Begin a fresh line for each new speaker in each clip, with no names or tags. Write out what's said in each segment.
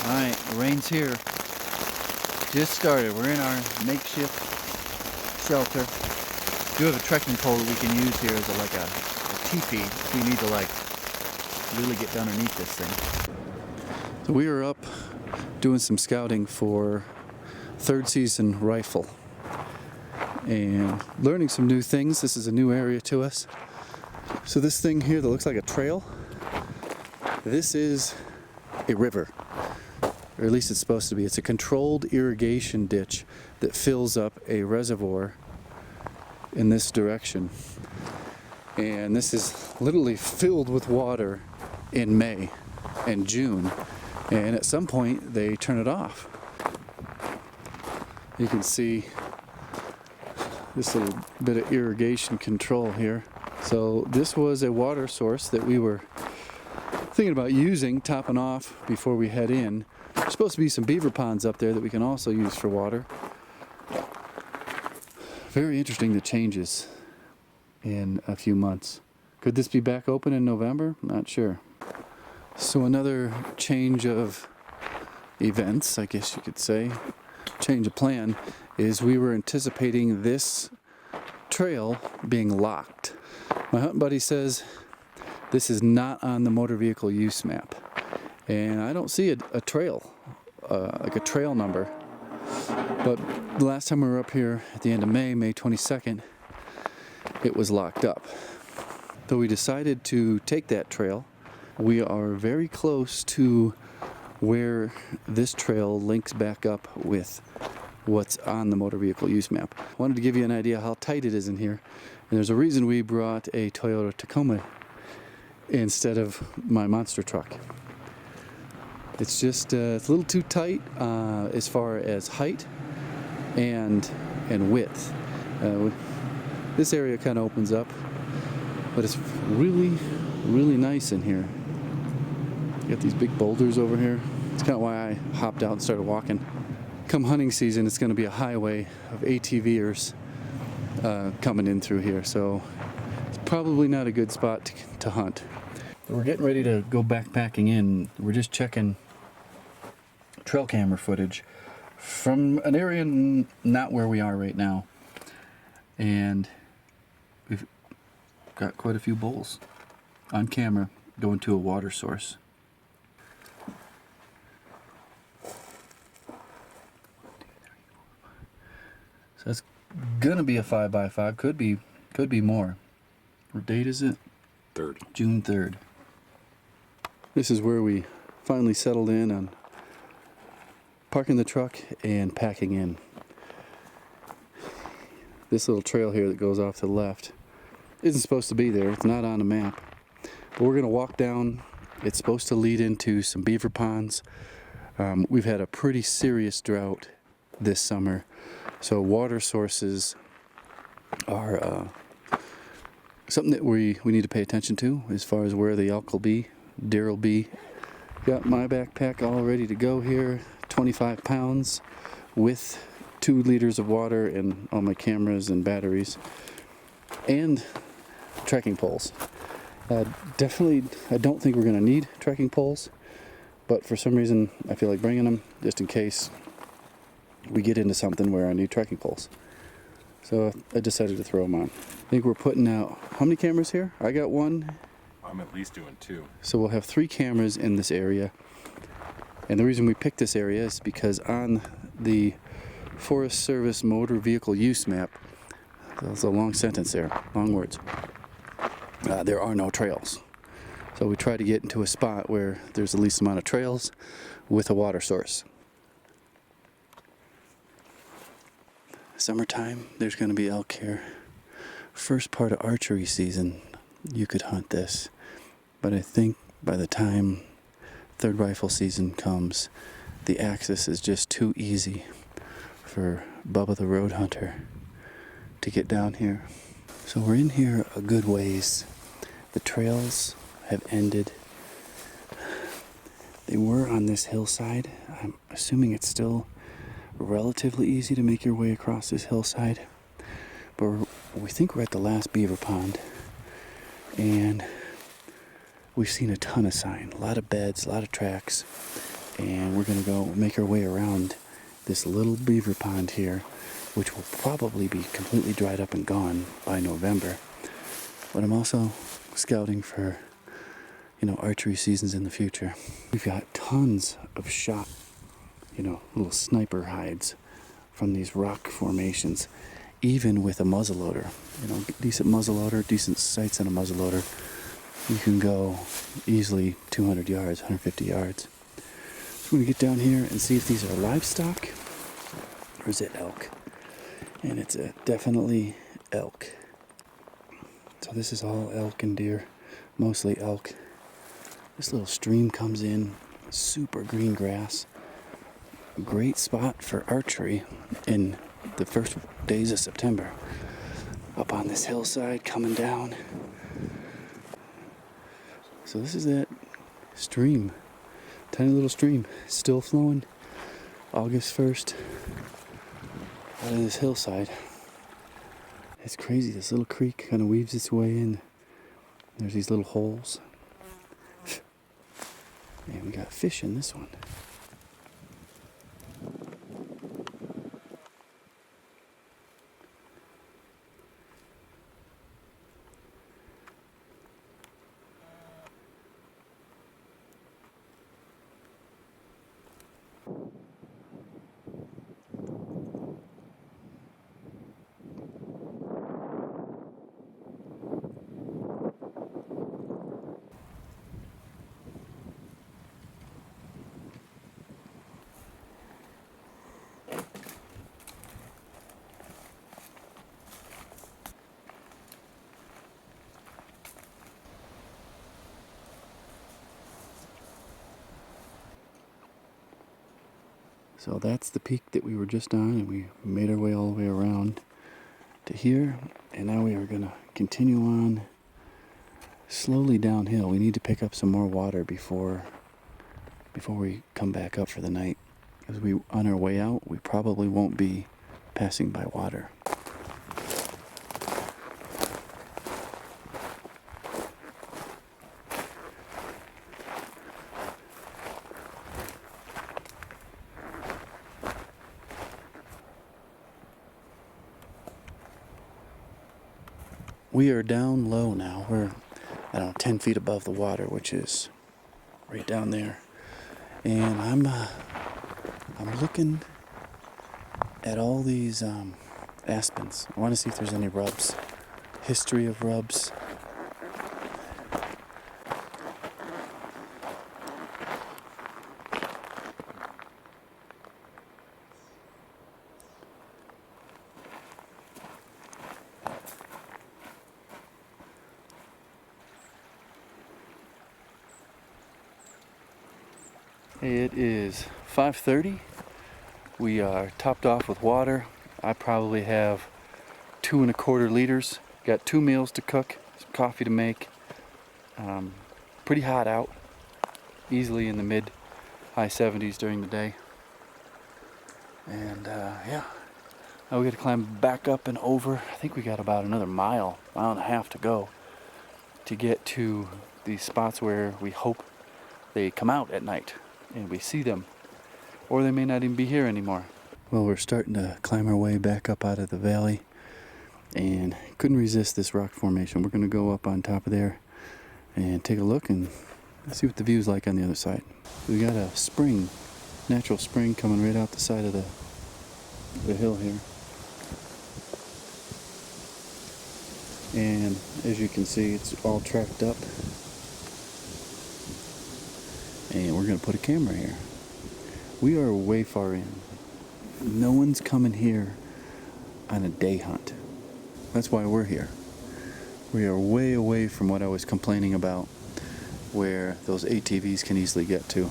Alright, the rain's here. Just started. We're in our makeshift shelter. We do have a trekking pole that we can use here as like a teepee if we need to like really get underneath this thing. So we are up doing some scouting for third season rifle and learning some new things. This is a new area to us. So this thing here that looks like a trail, this is a river. Or at least it's supposed to be. It's a controlled irrigation ditch that fills up a reservoir in this direction. And this is literally filled with water in May and June. And at some point they turn it off. You can see this little bit of irrigation control here. So this was a water source that we were thinking about using, topping off before we head in. There's supposed to be some beaver ponds up there that we can also use for water. Very interesting, the changes in a few months. Could this be back open in November? Not sure. So another change of events, I guess you could say, change of plan, is we were anticipating this trail being locked. My hunting buddy says this is not on the motor vehicle use map. And I don't see a trail, like a trail number. But the last time we were up here at the end of May, May 22nd, it was locked up. Though we decided to take that trail, we are very close to where this trail links back up with what's on the motor vehicle use map. I wanted to give you an idea how tight it is in here. And there's a reason we brought a Toyota Tacoma instead of my monster truck. It's just it's a little too tight as far as height and width. This area kind of opens up, but it's really nice in here. You got these big boulders over here. It's kind of why I hopped out and started walking. Come hunting season, it's going to be a highway of ATVers coming in through here, so it's probably not a good spot to hunt. We're getting ready to go backpacking in. We're just checking trail camera footage from an area not where we are right now, and we've got quite a few bulls on camera going to a water source. So that's gonna be a 5x5. Could be more. What date is it?
3rd.
June 3rd. This is where we finally settled in on parking the truck and packing in. This little trail here that goes off to the left isn't supposed to be there. It's not on the map. But we're gonna walk down. It's supposed to lead into some beaver ponds. We've had a pretty serious drought this summer, so water sources are something that we need to pay attention to as far as where the elk will be, deer will be. Got my backpack all ready to go here, 25 pounds with 2 liters of water and all my cameras and batteries and trekking poles. Definitely, I don't think we're going to need trekking poles, but for some reason I feel like bringing them just in case we get into something where I need trekking poles. So I decided to throw them on. I think we're putting out, how many cameras here? I got 1.
I'm at least doing 2.
So we'll have 3 cameras in this area. And the reason we picked this area is because on the Forest Service motor vehicle use map, that's a long sentence there, long words, there are no trails. So we try to get into a spot where there's the least amount of trails with a water source. Summertime, there's going to be elk here. First part of archery season, you could hunt this. But I think by the time third rifle season comes, the access is just too easy for Bubba the Road Hunter to get down here. So we're in here a good ways. The trails have ended. They were on this hillside. I'm assuming it's still relatively easy to make your way across this hillside. But we think we're at the last beaver pond. And we've seen a ton of sign, a lot of beds, a lot of tracks. and we're gonna go make our way around this little beaver pond here, which will probably be completely dried up and gone by November. But I'm also scouting for, archery seasons in the future. We've got tons of shot, little sniper hides from these rock formations, even with a muzzleloader. Decent muzzleloader, decent sights on a muzzleloader. You can go easily 200 yards, 150 yards. So we're gonna get down here and see if these are livestock or is it elk. And it's definitely elk. So this is all elk and deer, mostly elk. This little stream comes in, super green grass. Great spot for archery in the first days of September. Up on this hillside coming down. So this is that stream, tiny little stream, still flowing. August 1st, out of this hillside. It's crazy, this little creek kind of weaves its way in. There's these little holes. And we got fish in this one. So that's the peak that we were just on, and we made our way all the way around to here, and now we are going to continue on slowly downhill. We need to pick up some more water before we come back up for the night. As we on our way out, we probably won't be passing by water. We are down low now. We're, 10 feet above the water, which is right down there. And I'm looking at all these aspens. I want to see if there's any rubs. History of rubs. It is 5:30. We are topped off with water. I probably have 2¼ liters. Got 2 meals to cook, some coffee to make. Pretty hot out. Easily in the mid-high 70s during the day. And yeah, now we got to climb back up and over. I think we got about another mile and a half to go to get to these spots where we hope they come out at night and we see them, or they may not even be here anymore. Well, we're starting to climb our way back up out of the valley and couldn't resist this rock formation. We're going to go up on top of there and take a look and see what the view's like on the other side. We got a spring, natural spring coming right out the side of the hill here. And as you can see, it's all tracked up. And we're going to put a camera here. We are way far in. No one's coming here on a day hunt. That's why we're here. We are way away from what I was complaining about, where those ATVs can easily get to.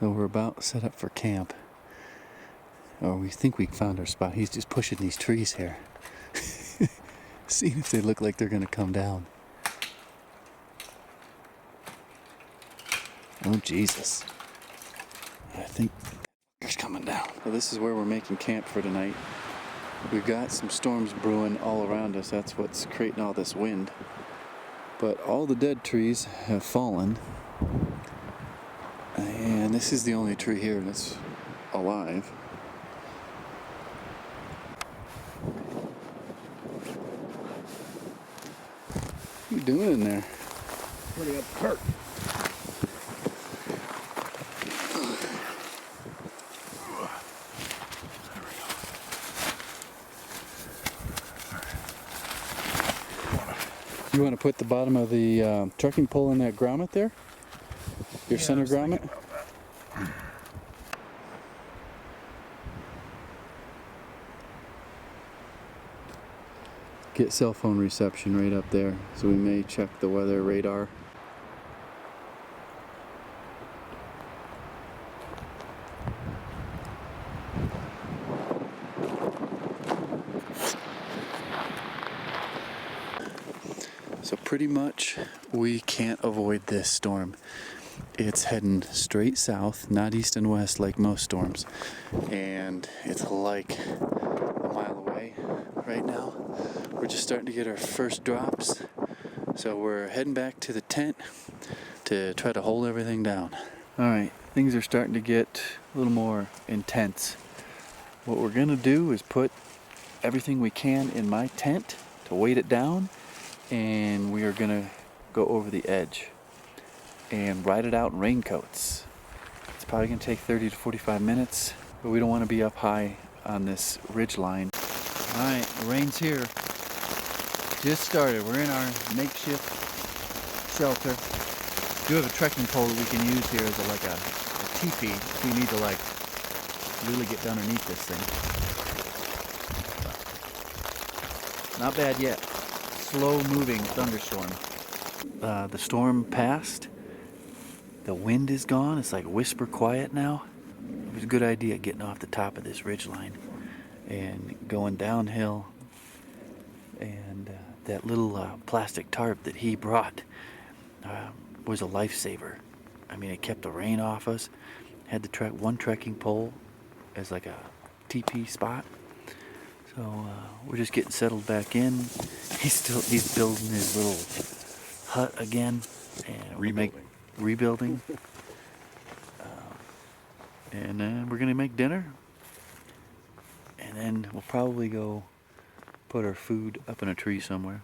So we're about set up for camp. Or we think we found our spot. He's just pushing these trees here. Seeing if they look like they're gonna come down. Oh Jesus. I think it's coming down. Well, this is where we're making camp for tonight. We've got some storms brewing all around us. That's what's creating all this wind. But all the dead trees have fallen. And this is the only tree here that's alive. What are you doing in there?
Putting up cart.
You want to put the bottom of the trekking pole in that grommet there? Your center grommet? Get cell phone reception right up there, so we may check the weather radar. So pretty much we can't avoid this storm. It's heading straight south, not east and west like most storms. And it's like a mile away right now. We're just starting to get our first drops. So we're heading back to the tent to try to hold everything down. Alright, things are starting to get a little more intense. What we're gonna do is put everything we can in my tent to weight it down, and we are gonna go over the edge and ride it out in raincoats. It's probably gonna take 30 to 45 minutes, but we don't want to be up high on this ridge line. Alright, the rain's here. Just started. We're in our makeshift shelter. We do have a trekking pole that we can use here as a teepee if we need to really get underneath this thing. Not bad yet. Slow moving thunderstorm. The storm passed. The wind is gone. It's like whisper quiet now. It was a good idea getting off the top of this ridge line and going downhill. And that little plastic tarp that he brought was a lifesaver. I mean, it kept the rain off us. Had the one trekking pole as like a teepee spot. So we're just getting settled back in. He's building his little hut again, and rebuilding. And then we're gonna make dinner, and then we'll probably go put our food up in a tree somewhere.